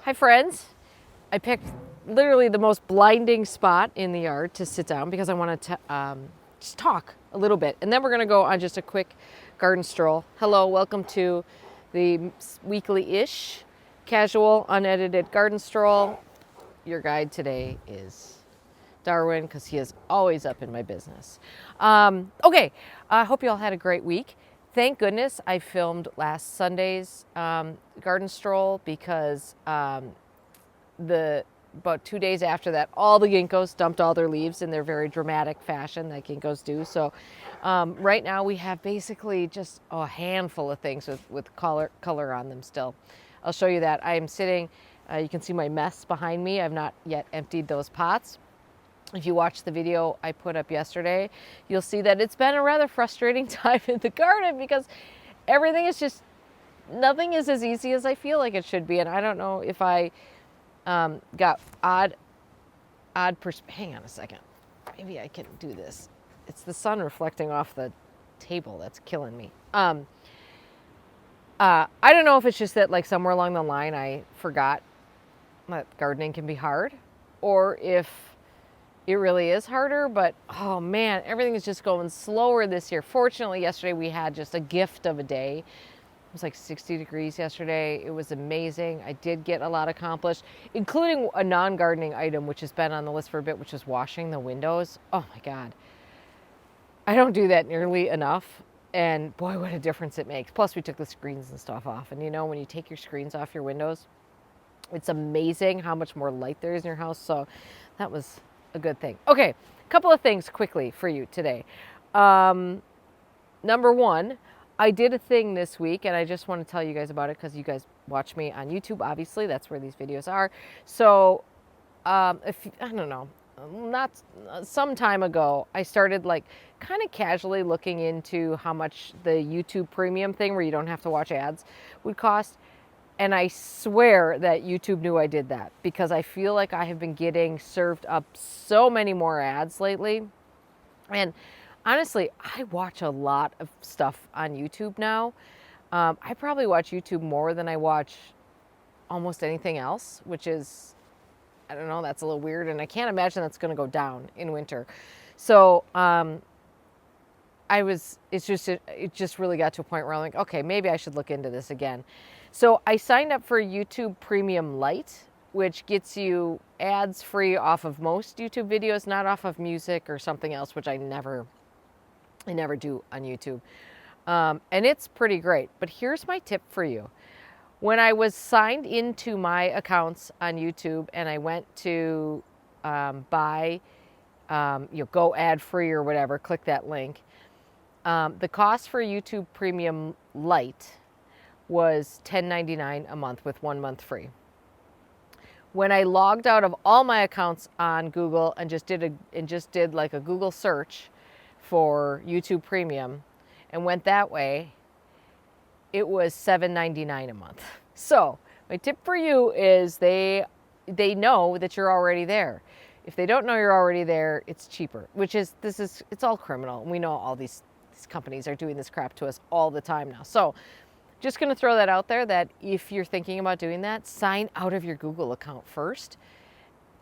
Hi friends. I picked literally the most blinding spot in the yard to sit down because I want to just talk a little bit. And then we're going to go on just a quick garden stroll. Hello, welcome to the weekly-ish, casual, unedited garden stroll. Your guide today is Darwin because he is always up in my business. Okay, I hope you all had a great week. Thank goodness I filmed last Sunday's garden stroll because about 2 days after that, all the ginkgos dumped all their leaves in their very dramatic fashion that ginkgos do. So right now we have basically just a handful of things with color on them still. I'll show you that. I'm sitting, you can see my mess behind me. I've not yet emptied those pots. If you watch the video I put up yesterday, you'll see that it's been a rather frustrating time in the garden because everything is just, nothing is as easy as I feel like it should be. And I don't know if I got hang on a second. Maybe I can do this. It's the sun reflecting off the table that's killing me. I don't know if it's just that like somewhere along the line I forgot that gardening can be hard, or if it really is harder, but oh man, everything is just going slower this year. Fortunately, yesterday we had just a gift of a day. It was like 60 degrees yesterday. It was amazing. I did get a lot accomplished, including a non-gardening item, which has been on the list for a bit, which is washing the windows. Oh my God. I don't do that nearly enough. And boy, what a difference it makes. Plus we took the screens and stuff off. And you know, when you take your screens off your windows, it's amazing how much more light there is in your house. So that was a good thing. Okay, a couple of things quickly for you today. Number one, I did a thing this week and I just want to tell you guys about it because you guys watch me on YouTube, obviously. That's where these videos are. So if I don't know, not some time ago, I started like kind of casually looking into how much the YouTube premium thing where you don't have to watch ads would cost. And I swear that YouTube knew I did that because I feel like I have been getting served up so many more ads lately. And honestly, I watch a lot of stuff on YouTube now. I probably watch YouTube more than I watch almost anything else, which is, I don't know, that's a little weird. And I can't imagine that's going to go down in winter. So it just really got to a point where I'm like, okay, maybe I should look into this again. So I signed up for YouTube Premium Lite, which gets you ads free off of most YouTube videos, not off of music or something else, which I never do on YouTube. And it's pretty great. But here's my tip for you. When I was signed into my accounts on YouTube and I went to buy, go ad free or whatever, click that link. The cost for YouTube Premium Lite was $10.99 a month with 1 month free. When I logged out of all my accounts on Google and just did like a Google search for YouTube Premium and went that way, it was $7.99 a month. So my tip for you is they know that you're already there. If they don't know you're already there, it's cheaper, it's all criminal. We know all these companies are doing this crap to us all the time now. So just going to throw that out there that if you're thinking about doing that, sign out of your Google account first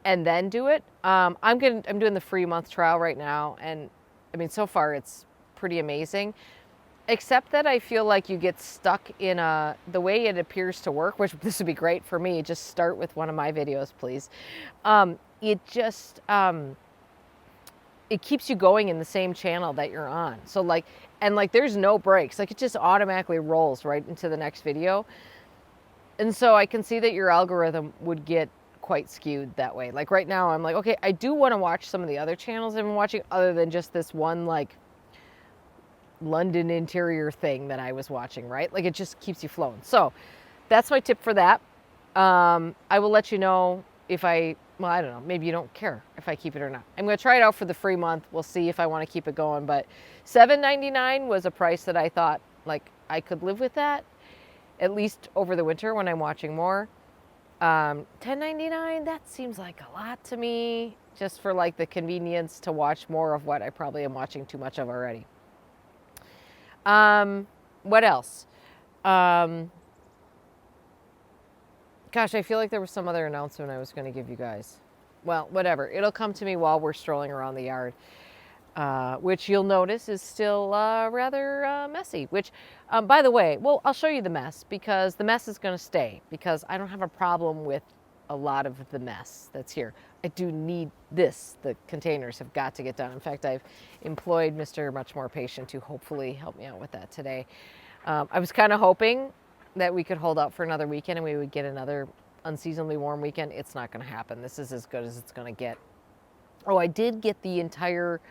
and then do it. I'm doing the free month trial right now. And I mean, so far it's pretty amazing, except that I feel like you get stuck in the way it appears to work, which this would be great for me. Just start with one of my videos, please. It keeps you going in the same channel that you're on. So there's no breaks. Like it just automatically rolls right into the next video. And so I can see that your algorithm would get quite skewed that way. Like right now I'm like, okay, I do want to watch some of the other channels I've been watching other than just this one like London interior thing that I was watching, right? Like it just keeps you flowing. So that's my tip for that. I will let you know if I don't know, maybe you don't care if I keep it or not. I'm going to try it out for the free month. We'll see if I want to keep it going. But $7.99 was a price that I thought like I could live with that, at least over the winter when I'm watching more. $10.99, that seems like a lot to me, just for like the convenience to watch more of what I probably am watching too much of already. What else? Gosh, I feel like there was some other announcement I was going to give you guys. Well, whatever. It'll come to me while we're strolling around the yard, which you'll notice is still rather messy. Which, by the way, well, I'll show you the mess because the mess is going to stay because I don't have a problem with a lot of the mess that's here. I do need this. The containers have got to get done. In fact, I've employed Mr. Much More Patient to hopefully help me out with that today. I was kind of hoping that we could hold out for another weekend and we would get another unseasonably warm weekend. It's not going to happen. This is as good as it's going to get. Oh, I did get the entire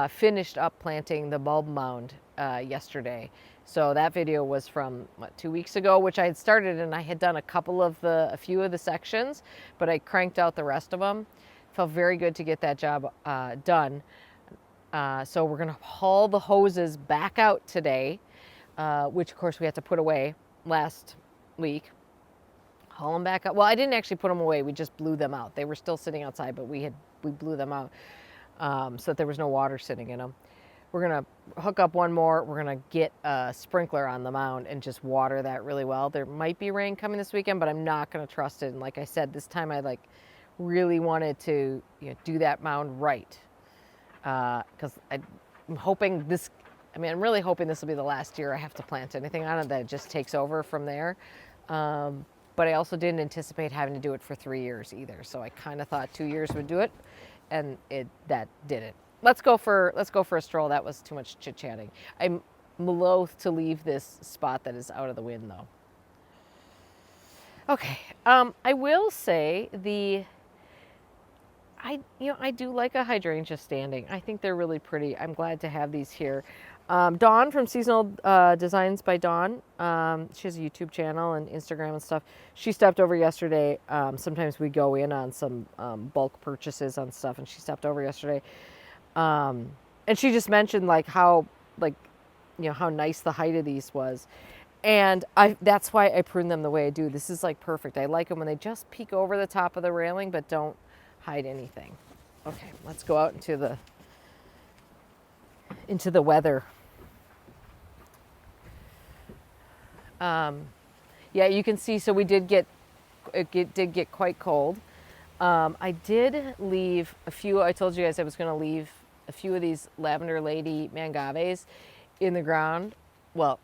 finished up planting the bulb mound yesterday. So that video was from 2 weeks ago, which I had started, and I had done a few of the sections, but I cranked out the rest of them. Felt very good to get that job done. So we're going to haul the hoses back out today, which of course we had to put away last week. Haul them back up. Well, I didn't actually put them away. We just blew them out. They were still sitting outside, but we blew them out so that there was no water sitting in them. We're going to hook up one more. We're going to get a sprinkler on the mound and just water that really well. There might be rain coming this weekend, but I'm not going to trust it. And like I said, this time I really wanted to do that mound right. Because I'm really hoping this will be the last year I have to plant anything on it, that it just takes over from there. But I also didn't anticipate having to do it for 3 years either. So I kind of thought 2 years would do it, and that didn't. Let's go for a stroll. That was too much chit-chatting. I'm loath to leave this spot that is out of the wind, though. Okay, I will say I do like a hydrangea standing. I think they're really pretty. I'm glad to have these here. Dawn from Seasonal Designs by Dawn. She has a YouTube channel and Instagram and stuff. She stepped over yesterday. Sometimes we go in on some bulk purchases on stuff, and she stepped over yesterday. And she just mentioned how nice the height of these was. And that's why I prune them the way I do. This is perfect. I like them when they just peek over the top of the railing, but don't hide anything. Okay, let's go out into the weather. Yeah, you can see, so it did get quite cold. I did leave a few, I told you guys I was going to leave a few of these Lavender Lady mangaves in the ground. Well,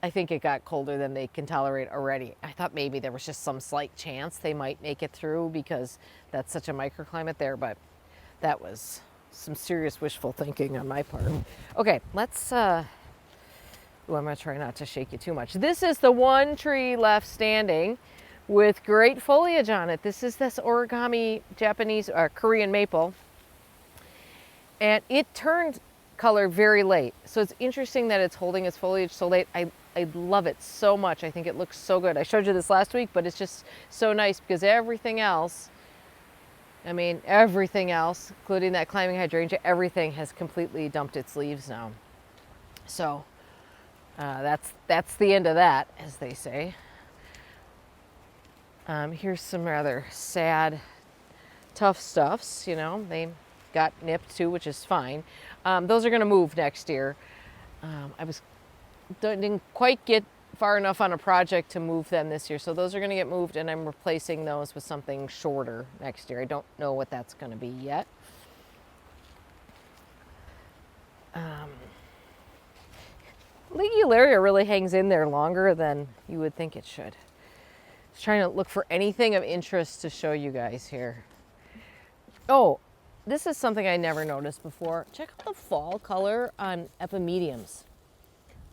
I think it got colder than they can tolerate already. I thought maybe there was just some slight chance they might make it through because that's such a microclimate there, but that was some serious wishful thinking on my part. Okay, let's, I'm gonna try not to shake you too much. This is the one tree left standing with great foliage on it. This is this origami Japanese, Korean maple. And it turned color very late. So it's interesting that it's holding its foliage so late. I love it so much. I think it looks so good. I showed you this last week, but it's just so nice because everything else, including that climbing hydrangea, everything has completely dumped its leaves now. So that's the end of that, as they say. Here's some rather sad, tough stuffs. They got nipped too, which is fine. Those are going to move next year. Didn't quite get far enough on a project to move them this year, so those are going to get moved, and I'm replacing those with something shorter next year. I don't know what that's going to be yet. Legularia really hangs in there longer than you would think it should. Just trying to look for anything of interest to show you guys here. Oh, this is something I never noticed before. Check out the fall color on epimediums.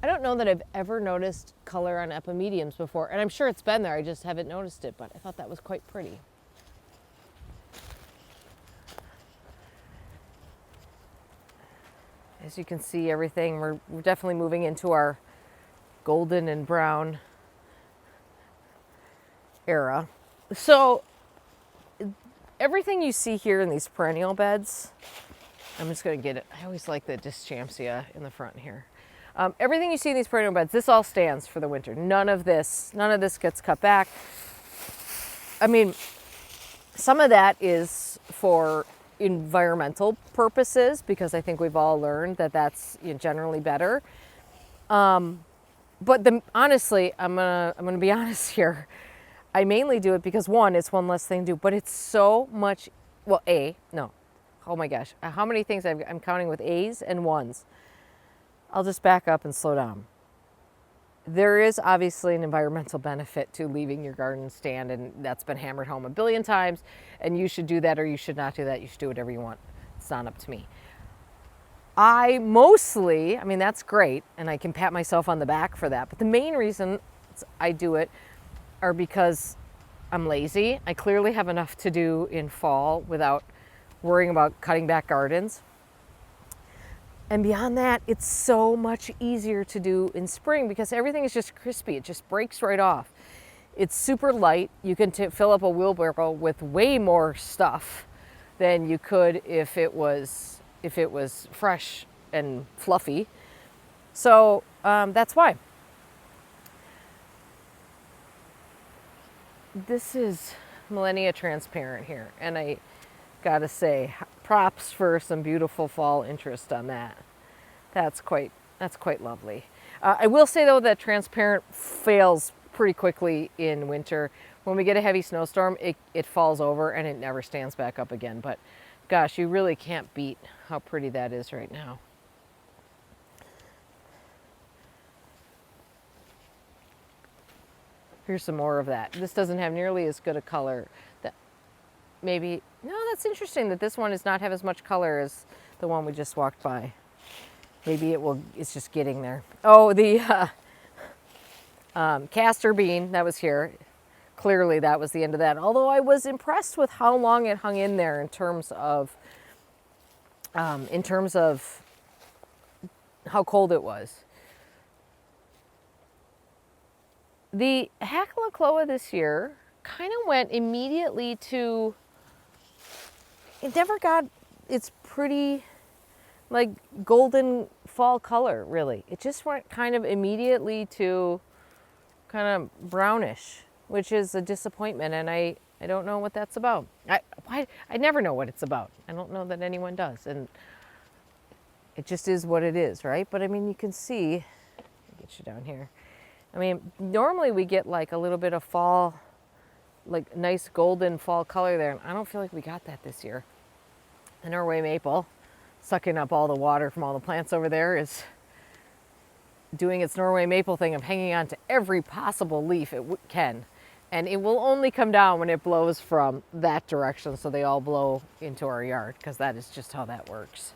I don't know that I've ever noticed color on epimediums before, and I'm sure it's been there, I just haven't noticed it, but I thought that was quite pretty. As you can see, everything, we're definitely moving into our golden and brown era. So everything you see here in these perennial beds, I'm just going to get it. I always like the Dischampsia in the front here. Everything you see in these perennial beds, this all stands for the winter. None of this gets cut back. I mean, some of that is for environmental purposes because I think we've all learned that that's generally better. But honestly, I'm gonna be honest here. I mainly do it because one, it's one less thing to do, but it's so much, well, oh my gosh, how many things I'm counting with A's and ones. I'll just back up and slow down. There is obviously an environmental benefit to leaving your garden stand, and that's been hammered home a billion times, and you should do that or you should not do that. You should do whatever you want. It's not up to me. I mean, that's great, and I can pat myself on the back for that, but the main reason I do it are because I'm lazy. I clearly have enough to do in fall without worrying about cutting back gardens. And beyond that, it's so much easier to do in spring because everything is just crispy. It just breaks right off. It's super light. You can fill up a wheelbarrow with way more stuff than you could if it was fresh and fluffy. So that's why. This is Millennia Transparent here, and I gotta say, props for some beautiful fall interest on that. That's quite lovely. I will say though that transparent fails pretty quickly in winter. When we get a heavy snowstorm, it falls over and it never stands back up again. But gosh, you really can't beat how pretty that is right now. Here's some more of that. This doesn't have nearly as good a color. That's interesting that this one does not have as much color as the one we just walked by. Maybe it's just getting there. Oh, the castor bean that was here. Clearly that was the end of that. Although I was impressed with how long it hung in there in terms of how cold it was. The Hacklacloa this year kind of went immediately to, it never got its pretty like golden fall color really. It just went kind of immediately to kind of brownish, which is a disappointment, and I don't know what that's about. I never know what it's about. I don't know that anyone does, and it just is what it is, right? But I mean, you can see, let me get you down here. I mean, normally we get like a little bit of fall, like nice golden fall color there, and I don't feel like we got that this year. The Norway maple, sucking up all the water from all the plants over there, is doing its Norway maple thing of hanging on to every possible leaf it can. And it will only come down when it blows from that direction, so they all blow into our yard, because that is just how that works.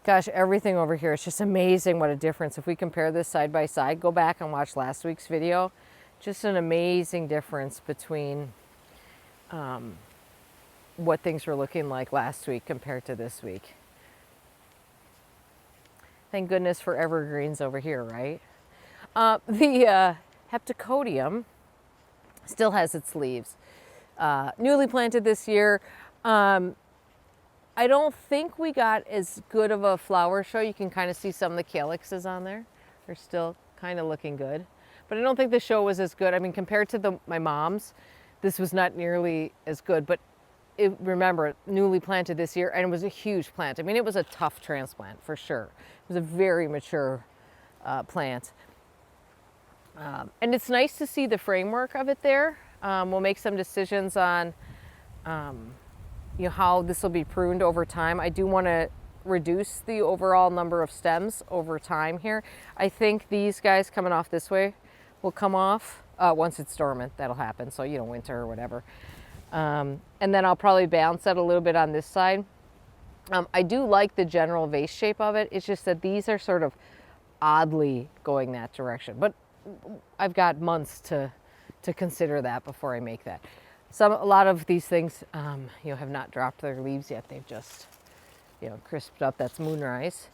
Gosh, everything over here, it's just amazing what a difference. If we compare this side by side, go back and watch last week's video. Just an amazing difference between what things were looking like last week compared to this week. Thank goodness for evergreens over here, right? The Heptacodium still has its leaves. Newly planted this year. I don't think we got as good of a flower show. You can kind of see some of the calyxes on there. They're still kind of looking good. But I don't think the show was as good. I mean, compared to my mom's, this was not nearly as good. But remember, newly planted this year, and it was a huge plant. I mean, it was a tough transplant for sure. It was a very mature plant. And it's nice to see the framework of it there. We'll make some decisions on how this will be pruned over time. I do want to reduce the overall number of stems over time here. I think these guys coming off this way will come off once it's dormant. That'll happen, so winter or whatever. And then I'll probably balance that a little bit on this side. I do like the general vase shape of it. It's just that these are sort of oddly going that direction. But I've got months to consider that before I make that. A lot of these things, have not dropped their leaves yet. They've just, crisped up. That's moonrise.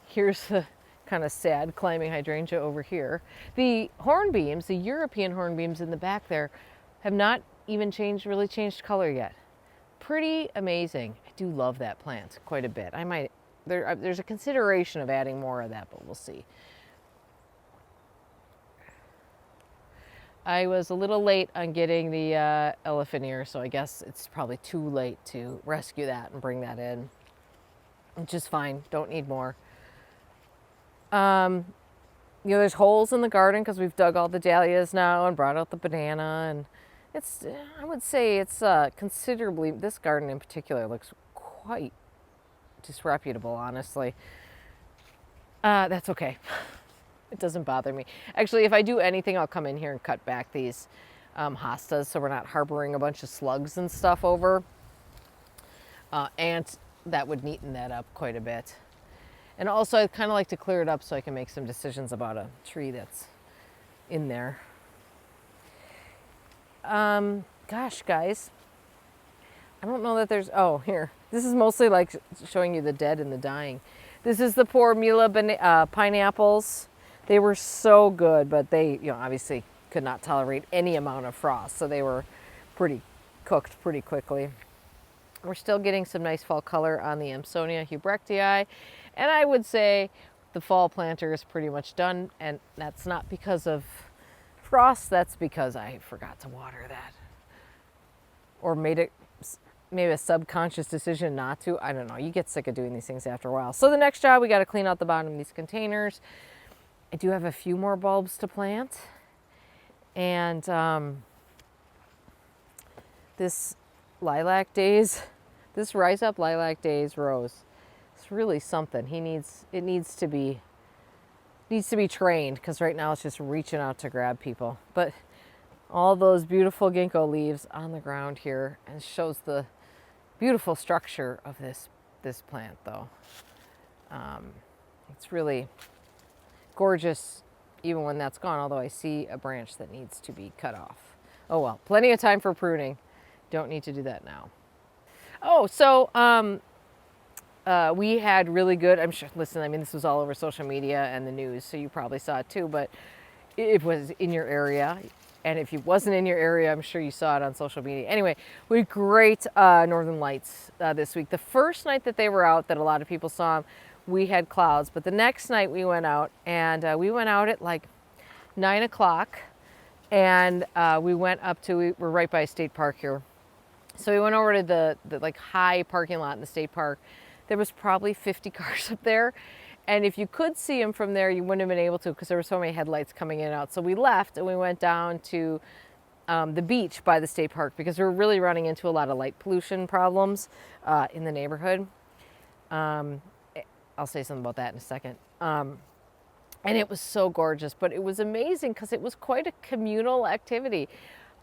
Here's the kind of sad climbing hydrangea over here. The hornbeams, the European hornbeams in the back there, have not even really changed color yet. Pretty amazing. I do love that plant quite a bit. There's a consideration of adding more of that, but we'll see. I was a little late on getting the elephant ear, so I guess it's probably too late to rescue that and bring that in, which is fine. Don't need more. You know, there's holes in the garden because we've dug all the dahlias now and brought out the banana, and it's, I would say it's considerably, this garden in particular looks quite disreputable, honestly. That's okay. It doesn't bother me. Actually, if I do anything, I'll come in here and cut back these hostas so we're not harboring a bunch of slugs and stuff over. And that would neaten that up quite a bit. And also, I'd kind of like to clear it up so I can make some decisions about a tree that's in there. Gosh, guys. I don't know that there's, oh, here. This is mostly like showing you the dead and the dying. This is the poor Mila pineapples. They were so good, but they, you know, obviously could not tolerate any amount of frost. So they were cooked pretty quickly. We're still getting some nice fall color on the Amsonia hubrectii. And I would say the fall planter is pretty much done. And that's not because of frost. That's because I forgot to water that. Or made a subconscious decision not to. I don't know. You get sick of doing these things after a while. So the next job, we got to clean out the bottom of these containers. I do have a few more bulbs to plant. And this Lilac Days, this Rise Up Lilac Days rose, it's really something. It needs to be trained, because right now it's just reaching out to grab people. But all those beautiful ginkgo leaves on the ground here, and it shows the beautiful structure of this plant, though. It's really gorgeous even when that's gone, although I see a branch that needs to be cut off. Oh well, plenty of time for pruning. Don't need to do that now. Oh, so we had really good, I'm sure, listen, I mean, this was all over social media and the news, so you probably saw it too, but it was in your area. And if it wasn't in your area, I'm sure you saw it on social media. Anyway, we had great northern lights this week. The first night that they were out, that a lot of people saw them, we had clouds. But the next night we went out, and we went out at like 9 o'clock. And we went up to, we're right by a state park here. So we went over to the like high parking lot in the state park. There was probably 50 cars up there. And if you could see them from there, you wouldn't have been able to, because there were so many headlights coming in and out. So we left and we went down to the beach by the state park, because we were really running into a lot of light pollution problems in the neighborhood. I'll say something about that in a second. And it was so gorgeous, but it was amazing because it was quite a communal activity.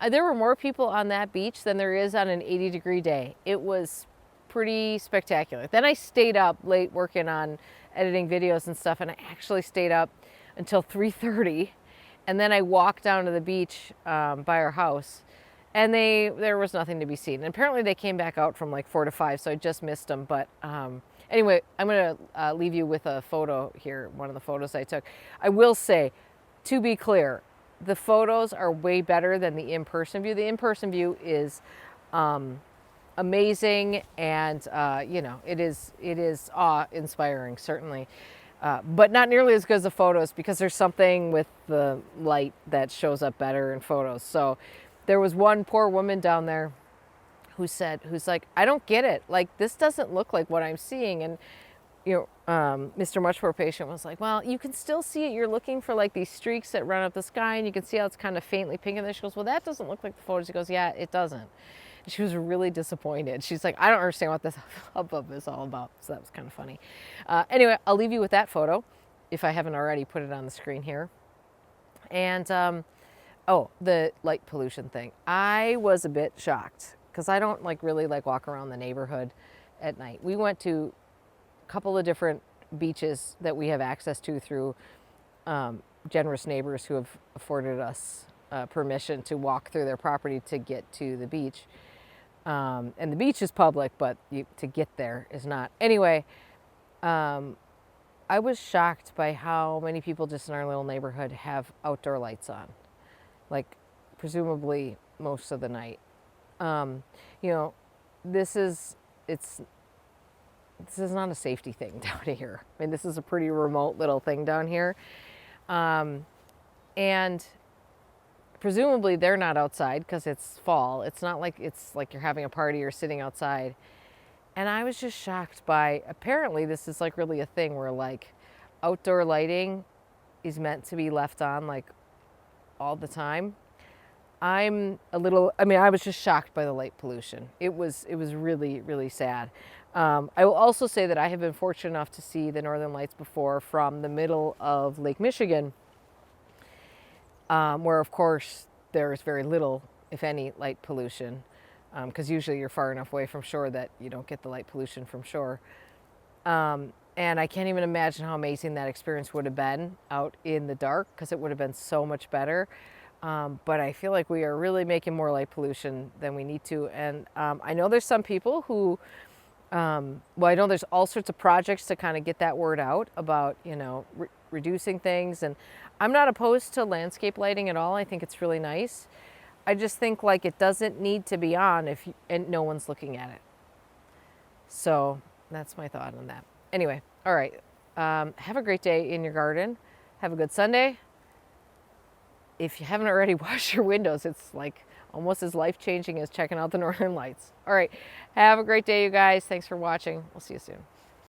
There were more people on that beach than there is on an 80-degree day. It was pretty spectacular. Then I stayed up late working on editing videos and stuff, and I actually stayed up until 3:30, and then I walked down to the beach by our house, and there was nothing to be seen. And apparently they came back out from like 4 to 5, so I just missed them. But anyway, I'm going to leave you with a photo here, one of the photos I took. I will say, to be clear, the photos are way better than the in-person view. The in-person view is amazing, and you know, it is awe-inspiring, certainly, but not nearly as good as the photos, because there's something with the light that shows up better in photos. So there was one poor woman down there who's like, I don't get it. Like, this doesn't look like what I'm seeing. And you know, Mr. Much More Patient was like, well, you can still see it. You're looking for like these streaks that run up the sky, and you can see how it's kind of faintly pink. And then she goes, well, that doesn't look like the photos. He goes, yeah, it doesn't. She was really disappointed. She's like, I don't understand what this hubbub is all about. So that was kind of funny. Anyway, I'll leave you with that photo, if I haven't already put it on the screen here. And, oh, the light pollution thing. I was a bit shocked, because I don't really walk around the neighborhood at night. We went to a couple of different beaches that we have access to through generous neighbors who have afforded us permission to walk through their property to get to the beach. And the beach is public, but to get there is not. Anyway, I was shocked by how many people just in our little neighborhood have outdoor lights on, like presumably most of the night. You know, this is not a safety thing down here. I mean, this is a pretty remote little thing down here. And presumably they're not outside because it's fall. It's not like it's like you're having a party or sitting outside. And I was just shocked by, apparently this is like really a thing where like outdoor lighting is meant to be left on like all the time. I was just shocked by the light pollution. It was really, really sad. I will also say that I have been fortunate enough to see the northern lights before from the middle of Lake Michigan, where of course there's very little, if any, light pollution, because usually you're far enough away from shore that you don't get the light pollution from shore. And I can't even imagine how amazing that experience would have been out in the dark, because it would have been so much better. But I feel like we are really making more light pollution than we need to. And I know there's some people who, I know there's all sorts of projects to kind of get that word out about, reducing things. And I'm not opposed to landscape lighting at all. I think it's really nice. I just think like it doesn't need to be on and no one's looking at it. So that's my thought on that. Anyway, all right. Have a great day in your garden. Have a good Sunday. If you haven't already washed your windows, it's like almost as life-changing as checking out the northern lights. All right. Have a great day, you guys. Thanks for watching. We'll see you soon.